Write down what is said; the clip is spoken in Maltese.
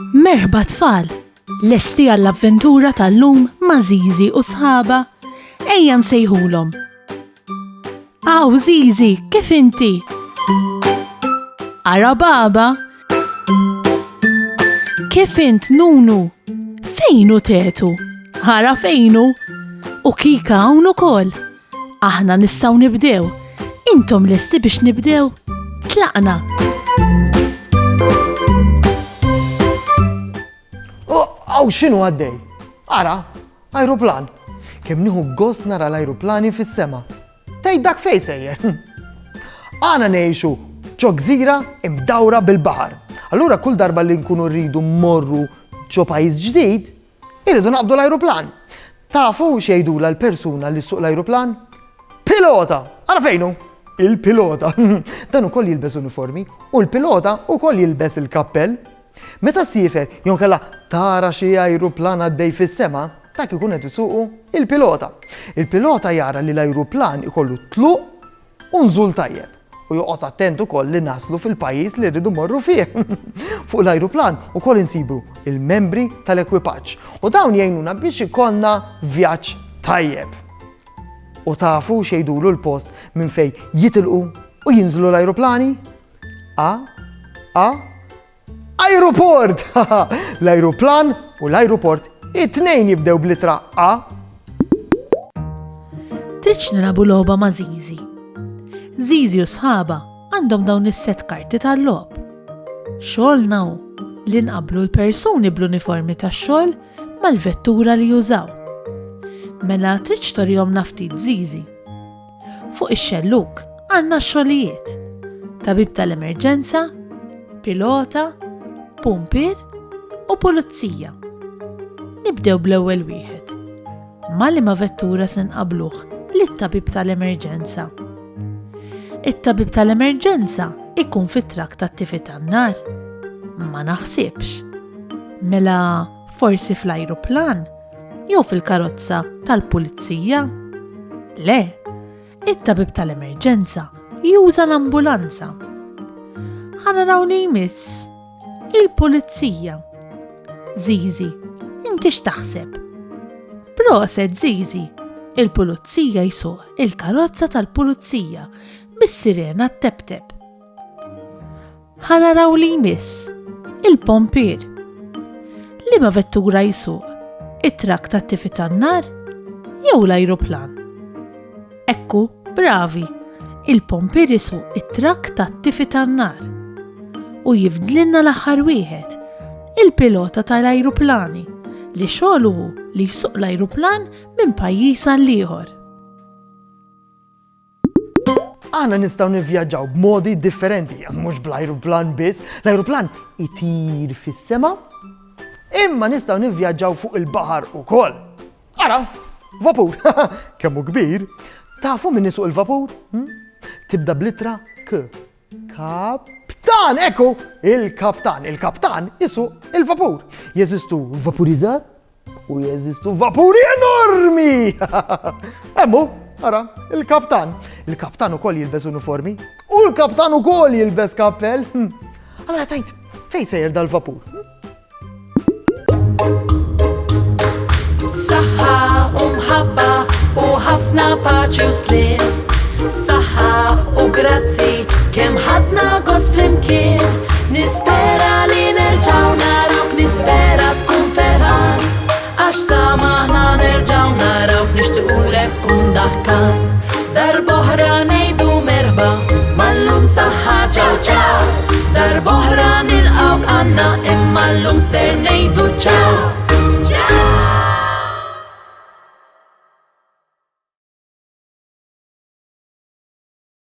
Merħba tfal, lesti għall-avventura tal-lum ma' Żiżi u sħabha, ejja nsejħulhom. Aw Żiżi, kif inti? Ara baba? Kif int Nunu? Fejnu tetu? Ara fejnu? U Kika hawn ukoll. Aħna nistgħu nibdew. Intom lesti biex nibdew? Tlaqna. Aw x'inhu għaddej? Ara, ajruplan. Kemm nieħu gost nara l-ajruplani fis-sema. Tgħid dak fejn sejjer. Għana ngħixu ġo gżira imdawra bil-baħar. Allura kull darba li nkunu rridu mmorru ġo pajjiż ġdid, irridu naqbdu l-ajruplan. Tafu x'jgħidula l-persuna li ssuq l-ajruplan? Pilota! Ara fejnu? Il-pilota. Dan ukoll jilbes uniformi u l-pilota ukoll jilbes il-kappell. Meta ssifer jew kellha tara xi ajruplan għaddej fis-sema, dak ikun qed isuqu il-pilota. Il-pilota jara li l-ajruplan ikollu tluq u nżul tajjeb u joqgħod attent ukoll li naslu fil-pajjiż li rridu morru fih. Fuq l-ajruplan ukoll insibu il-membri tal-ekwipaġġ u dawn jgħinuna biex ikollna vjaġġ tajjeb. U tafu xejdulu l-post minn fejn jitilqu u jinżlu l-ajruplani? Ajruport! L-ajruplan u l-ajruport it-tnejn jibdew bl-ittra A. Tridx nilagħbu logħba ma' Żiżi. Żiżi u sħabha għandhom dawn is-set karti tal-logħob. Xogħolna hu li nqabblu l-persuni bl-uniformi tax-xogħol mal-vettura li jużaw. Mela tridx torihom ftit Żiżi. Fuq ix-xelluk għandna x-xogħlijiet. Tabib tal-emerġenza, pilota, pumpier u pulizija. Nibdew bl-ewwel wieħed. Ma liema vettura se nqabluh lit-tabib tal-emerġenza. It-tabib tal-emerġenza ikun fit-trakk tat-tifi tan-nar. Ma naħsibx. Mela forsi fl-ajruplan jew fil-karozza tal-pulizija? Le, it-tabib tal-emerġenza juża l-ambulanza. Ħanaraw li jmiss il-pulizija. Żiżi, inti x'taħseb? Proset Żiżi, il-pulizija jsuq il-karozza tal-pulizija bis-sirena t-tep-tep. Ħanaraw li jmiss il-pompier. Liema vettura jsuq it-trakk tat-tifi tan-nar jew l-ajruplan? Ekku, bravi, il-pompier jsuq it-trakk tat-tifi tan-nar. U jifdlilna l-aħħar wieħed, il-pilota tal-ajruplani, li xogħlu hu li jsuq l-ajruplan minn pajjiż għal ieħor. Aħna nistgħu nivvjaġġaw b'modi differenti, mhux bl-ajruplan biss. L-ajruplan itir fis-sema, imma nistgħu nivvjaġġaw fuq il-baħar ukoll. Ara, vapur, kemm hu kbir. Tafu min isuq il-vapur? Tibda bl-ittra K. Kaptan, ekku, il-kaptan. Il-kaptan jisuq il-vapur. Jeżistu vapuri żgħar u jeżistu vapuri enormi. Emmu, ara, il-kaptan. Il-kaptan ukoll jilbes uniformi u l-kaptan ukoll jilbes kappell. Allora tajt, fejn sejjer dal-vapur? Saħħa u mħabba u ħafna paċi u slim. Saħħa u grazzi kemm ħadna gost flimkien. Nispera li nerġgħu narawk, nispera tkun ferħan. Għax samaħna nerġgħu narawk, nixtiequlek tkun daħkan. Darb'oħra